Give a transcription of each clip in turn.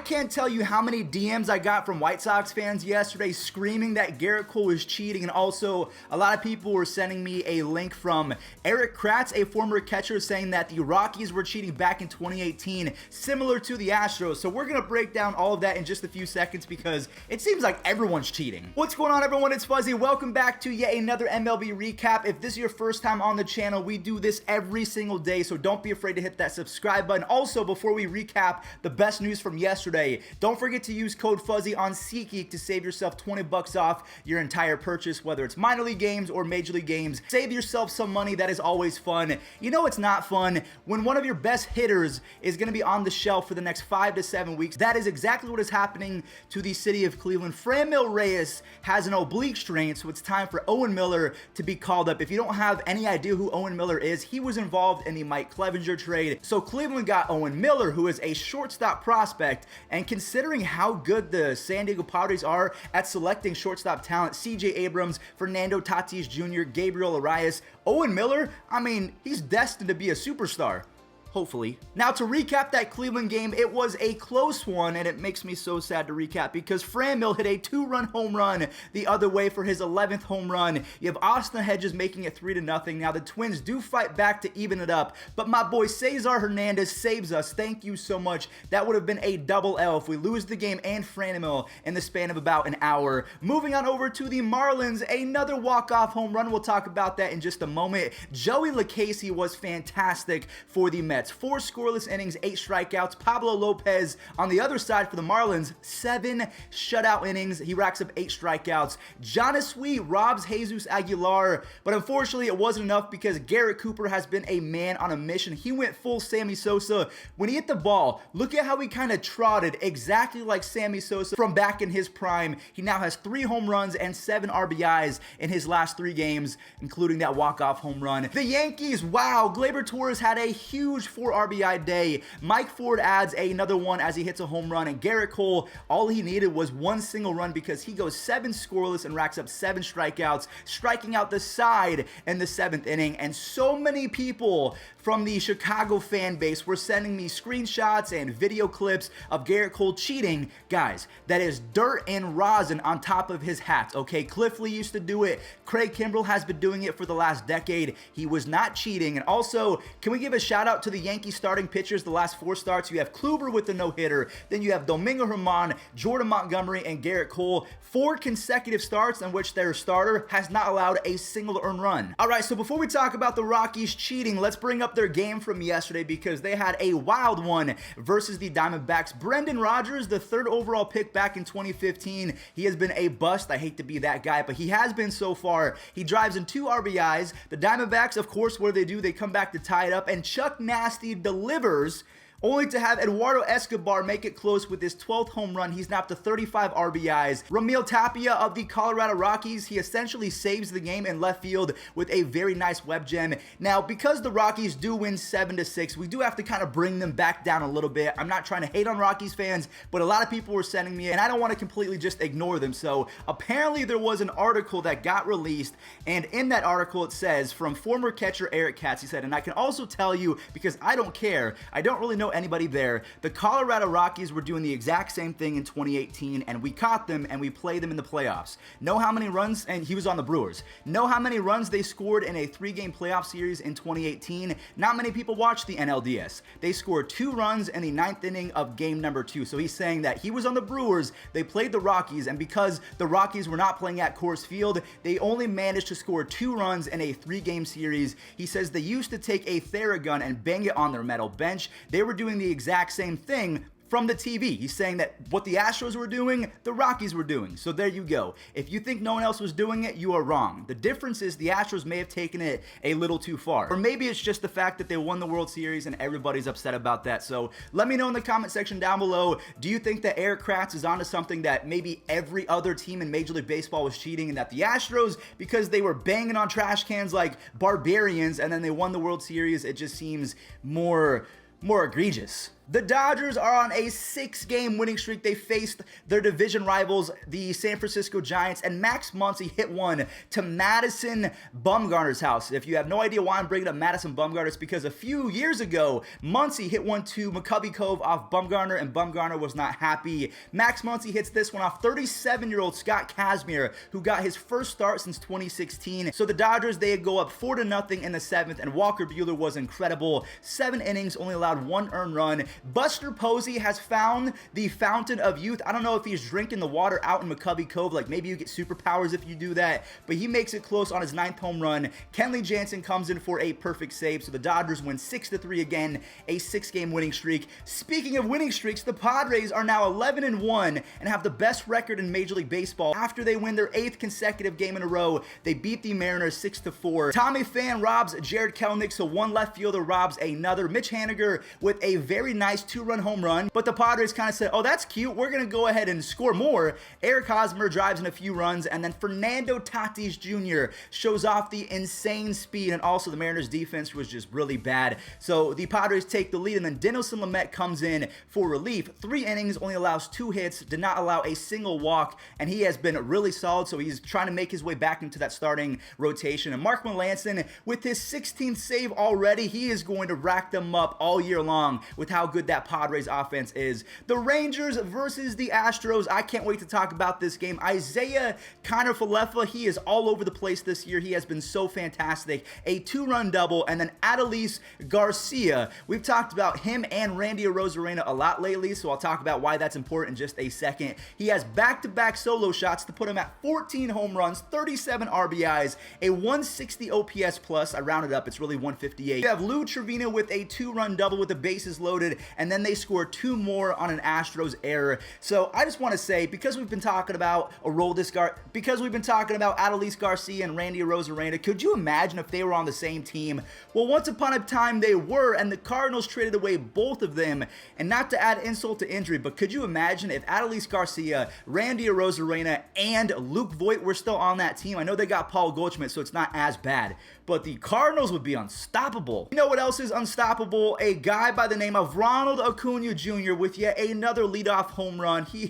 can't tell you how many DMs I got from White Sox fans yesterday screaming that Gerrit Cole was cheating, and also a lot of people were sending me a link from Eric Kratz, a former catcher, saying that the Rockies were cheating back in 2018, similar to the Astros. So we're going to break down all of that in just a few seconds because it seems like everyone's cheating. What's going on, everyone? It's Fuzzy. Welcome back to yet another MLB recap. If this is your first time on the channel, we do this every single day, so don't be afraid to hit that subscribe button. Also, before we recap the best news from yesterday, don't forget to use code Fuzzy on SeatGeek to save yourself 20 bucks off your entire purchase, whether it's minor league games or major league games. Save yourself some money. That is always fun. You know it's not fun when one of your best hitters is going to be on the shelf for the next 5 to 7 weeks. That is exactly what is happening to the city of Cleveland. Franmil Reyes has an oblique strain, so it's time for Owen Miller to be called up. If you don't have any idea who Owen Miller is, he was involved in the Mike Clevenger trade. So Cleveland got Owen Miller, who is a shortstop prospect, and considering how good the San Diego Padres are at selecting shortstop talent, CJ Abrams, Fernando Tatis Jr., Gabriel Arias, Owen Miller, I mean, he's destined to be a superstar. Hopefully. Now, to recap that Cleveland game, it was a close one, and it makes me so sad to recap because Franmil hit a 2-run home run the other way for his 11th home run. You have Austin Hedges making it 3-0. Now, the Twins do fight back to even it up, but my boy Cesar Hernandez saves us. Thank you so much. That would have been a double L if we lose the game and Franmil in the span of about an hour. Moving on over to the Marlins, another walk-off home run. We'll talk about that in just a moment. Joey Lucchesi was fantastic for the Mets. 4 scoreless innings, 8 strikeouts. Pablo Lopez on the other side for the Marlins, 7 shutout innings. He racks up 8 strikeouts. Jonas Sweet robs Jesus Aguilar, but unfortunately it wasn't enough because Garrett Cooper has been a man on a mission. He went full Sammy Sosa. When he hit the ball, look at how he kind of trotted exactly like Sammy Sosa from back in his prime. He now has 3 home runs and 7 RBIs in his last 3 games, including that walk-off home run. The Yankees, wow, Gleyber Torres had a huge 4 RBI day. Mike Ford adds another one as he hits a home run, and Gerrit Cole, all he needed was 1 single run because he goes 7 scoreless and racks up 7 strikeouts, striking out the side in the 7th inning. And so many people from the Chicago fan base were sending me screenshots and video clips of Gerrit Cole cheating. Guys, that is dirt and rosin on top of his hat, okay? Cliff Lee used to do it. Craig Kimbrell has been doing it for the last decade. He was not cheating. And also, can we give a shout out to the Yankees starting pitchers the last 4 starts? You have Kluber with the no-hitter, then you have Domingo Germán, Jordan Montgomery, and Gerrit Cole. 4 consecutive starts in which their starter has not allowed a single earned run. All right, so before we talk about the Rockies cheating, let's bring up their game from yesterday because they had a wild one versus the Diamondbacks. Brendan Rodgers, the 3rd overall pick back in 2015, he has been a bust. I hate to be that guy, but he has been so far. He drives in 2 RBIs. The Diamondbacks, of course, what do? They come back to tie it up, and Chuck Nasty delivers, only to have Eduardo Escobar make it close with his 12th home run. He's now up to 35 RBIs. Ramil Tapia of the Colorado Rockies, he essentially saves the game in left field with a very nice web gem. Now, because the Rockies do win 7-6, we do have to kind of bring them back down a little bit. I'm not trying to hate on Rockies fans, but a lot of people were sending me, and I don't want to completely just ignore them. So apparently there was an article that got released, and in that article it says, from former catcher Eric Katz, he said, and I can also tell you, because I don't care, I don't really know anybody there, the Colorado Rockies were doing the exact same thing in 2018, and we caught them and we played them in the playoffs. Know how many runs, and he was on the Brewers, know how many runs they scored in a 3-game playoff series in 2018? Not many people watched the NLDS. They scored 2 runs in the 9th inning of game number 2. So he's saying that he was on the Brewers, they played the Rockies, and because the Rockies were not playing at Coors Field, they only managed to score 2 runs in a 3-game series. He says they used to take a Theragun and bang it on their metal bench. They were doing the exact same thing from the TV. He's saying that what the Astros were doing, the Rockies were doing. So there you go. If you think no one else was doing it, you are wrong. The difference is the Astros may have taken it a little too far. Or maybe it's just the fact that they won the World Series and everybody's upset about that. So let me know in the comment section down below, do you think that Eric Kratz is onto something that maybe every other team in Major League Baseball was cheating, and that the Astros, because they were banging on trash cans like barbarians and then they won the World Series, it just seems more egregious? The Dodgers are on a 6-game winning streak. They faced their division rivals, the San Francisco Giants, and Max Muncy hit one to Madison Bumgarner's house. If you have no idea why I'm bringing up Madison Bumgarner, it's because a few years ago, Muncy hit one to McCovey Cove off Bumgarner, and Bumgarner was not happy. Max Muncy hits this one off 37-year-old Scott Kazmir, who got his first start since 2016. So the Dodgers, they go up 4-0 in the 7th, and Walker Buehler was incredible. 7 innings, only allowed 1 earned run. Buster Posey has found the fountain of youth. I don't know if he's drinking the water out in McCovey Cove, like maybe you get superpowers if you do that, but he makes it close on his 9th home run. Kenley Jansen comes in for a perfect save, so the Dodgers win 6-3 again, a 6-game winning streak. Speaking of winning streaks, the Padres are now 11-1 and have the best record in Major League Baseball after they win their 8th consecutive game in a row. They beat the Mariners 6-4. Tommy Pham robs Jared Kelenic, so one left fielder robs another. Mitch Haniger with a very nice 2-run home run, but the Padres kind of said, oh, that's cute, we're going to go ahead and score more. Eric Hosmer drives in a few runs, and then Fernando Tatis Jr. shows off the insane speed, and also the Mariners defense was just really bad. So the Padres take the lead, and then Dinelson Lamet comes in for relief. 3 innings, only allows 2 hits, did not allow a single walk, and he has been really solid, so he's trying to make his way back into that starting rotation. And Mark Melancon, with his 16th save already, he is going to rack them up all year long with how good that Padres offense is. The Rangers versus the Astros. I can't wait to talk about this game. Isaiah Kiner-Falefa, he is all over the place this year. He has been so fantastic. A 2-run double, and then Adolis Garcia. We've talked about him and Randy Arozarena a lot lately, so I'll talk about why that's important in just a second. He has back-to-back solo shots to put him at 14 home runs, 37 RBIs, a 160 OPS plus. I rounded up, it's really 158. You have Lou Trevino with a 2-run double with the bases loaded, and then they score 2 more on an Astros error. So I just want to say, because we've been talking about Adolis Garcia and Randy Arozarena, could you imagine if they were on the same team? Well, once upon a time they were, and the Cardinals traded away both of them. And not to add insult to injury, but could you imagine if Adolis Garcia, Randy Arozarena, and Luke Voit were still on that team? I know they got Paul Goldschmidt, so it's not as bad, but the Cardinals would be unstoppable. You know what else is unstoppable? A guy by the name of Ronald Acuña Jr. with yet another leadoff home run. He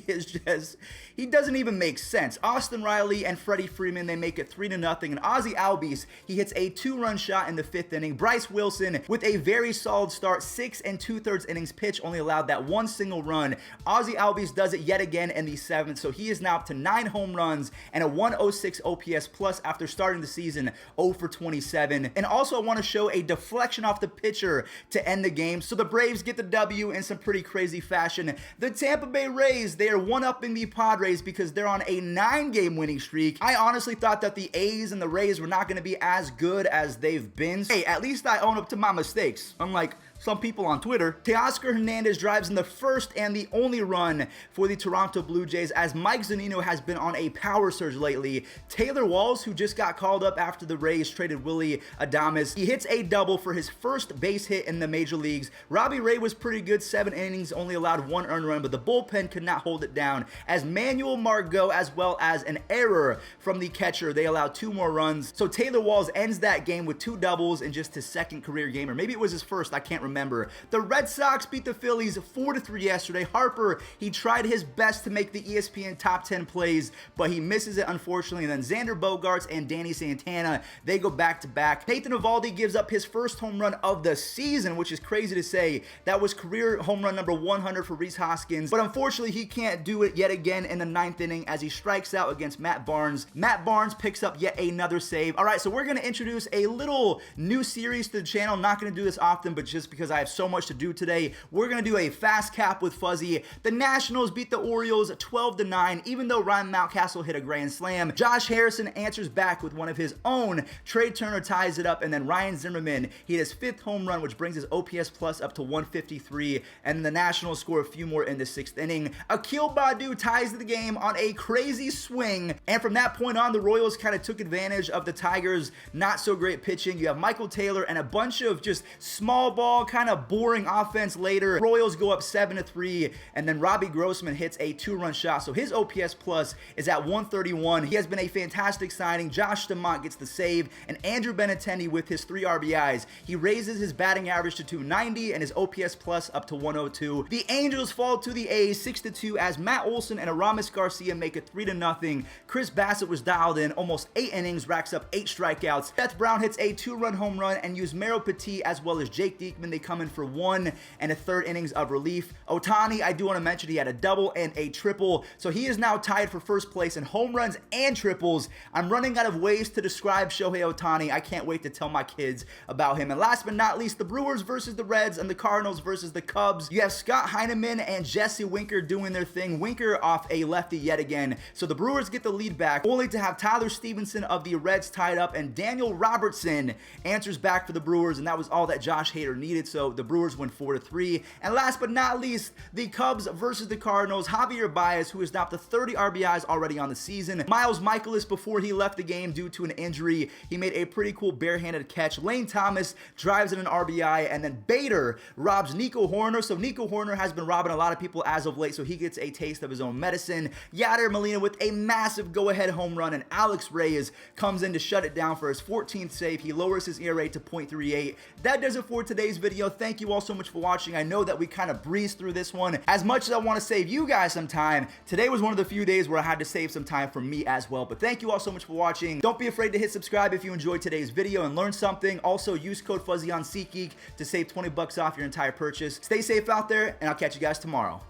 doesn't even make sense. Austin Riley and Freddie Freeman, they make it 3-0, and Ozzie Albies, he hits a 2-run shot in the 5th inning. Bryce Wilson with a very solid start, 6 2/3 innings pitch, only allowed that 1 single run. Ozzie Albies does it yet again in the 7th, so he is now up to 9 home runs and a 106 OPS plus after starting the season 0 for 27. And also I want to show a deflection off the pitcher to end the game, so the Braves get the W in some pretty crazy fashion. The Tampa Bay Rays, they are 1-upping the Padres because they're on a 9-game winning streak. I honestly thought that the A's and the Rays were not going to be as good as they've been. Hey, at least I own up to my mistakes, unlike some people on Twitter. Teoscar Hernandez drives in the first and the only run for the Toronto Blue Jays, as Mike Zunino has been on a power surge lately. Taylor Walls, who just got called up after the Rays traded Willy Adames, he hits a double for his first base hit in the major leagues. Robbie Ray was pretty good, 7 innings, only allowed 1 earned run, but the bullpen could not hold it down, as Manuel Margot, as well as an error from the catcher, they allowed 2 more runs. So Taylor Walls ends that game with 2 doubles in just his 2nd career game, or maybe it was his first, I can't remember. The Red Sox beat the Phillies 4-3 yesterday. Harper, he tried his best to make the ESPN top 10 plays, but he misses it, unfortunately. And then Xander Bogaerts and Danny Santana, they go back-to-back. Nathan Eovaldi gives up his first home run of the season, which is crazy to say. That was career home run number 100 for Rhys Hoskins, but unfortunately he can't do it yet again in the 9th inning as he strikes out against Matt Barnes. Matt Barnes picks up yet another save. All right, so we're going to introduce a little new series to the channel. I'm not going to do this often, but just because I have so much to do today, we're going to do a fast cap with Fuzzy. The Nationals beat the Orioles 12-9, even though Ryan Mountcastle hit a grand slam. Josh Harrison answers back with one of his own. Trey Turner ties it up, and then Ryan Zimmerman, he hit his 5th home run, which brings his OPS plus up to 153, and the Nationals score a few more in the 6th inning. Akil Baddoo ties the game on a crazy swing, and from that point on, the Royals kind of took advantage of the Tigers' not so great pitching. You have Michael Taylor and a bunch of just small ball kind of boring offense later. Royals go up 7-3, and then Robbie Grossman hits a 2-run shot, so his OPS plus is at 131. He has been a fantastic signing. Josh DeMont gets the save, and Andrew Benintendi with his 3 RBIs. He raises his batting average to 290 and his OPS plus up to 102. The Angels fall to the A's 6-2 as Matt Olson and Aramis Garcia make it 3-0. Chris Bassett was dialed in almost 8 innings, racks up 8 strikeouts. Seth Brown hits a 2-run home run, and Yusmeiro Petit as well as Jake Diekman, they come in for 1 1/3 innings of relief. Ohtani, I do want to mention, he had a double and a triple, so he is now tied for first place in home runs and triples. I'm running out of ways to describe Shohei Ohtani. I can't wait to tell my kids about him. And last but not least, the Brewers versus the Reds and the Cardinals versus the Cubs. You have Scott Heineman and Jesse Winker doing their thing. Winker off a lefty yet again. So the Brewers get the lead back, only to have Tyler Stevenson of the Reds tied up, and Daniel Robertson answers back for the Brewers, and that was all that Josh Hader needed. So the Brewers win 4-3. And last but not least, the Cubs versus the Cardinals. Javier Baez, who is now up to 30 RBIs already on the season. Miles Michaelis, before he left the game due to an injury, he made a pretty cool barehanded catch. Lane Thomas drives in an RBI, and then Bader robs Nico Horner. So Nico Horner has been robbing a lot of people as of late, so he gets a taste of his own medicine. Yadier Molina with a massive go-ahead home run, and Alex Reyes comes in to shut it down for his 14th save. He lowers his ERA to 0.38. That does it for today's video. Thank you all so much for watching. I know that we kind of breezed through this one. As much as I want to save you guys some time, today was one of the few days where I had to save some time for me as well. But thank you all so much for watching. Don't be afraid to hit subscribe if you enjoyed today's video and learned something. Also, use code Fuzzy on SeatGeek to save $20 off your entire purchase. Stay safe out there, and I'll catch you guys tomorrow.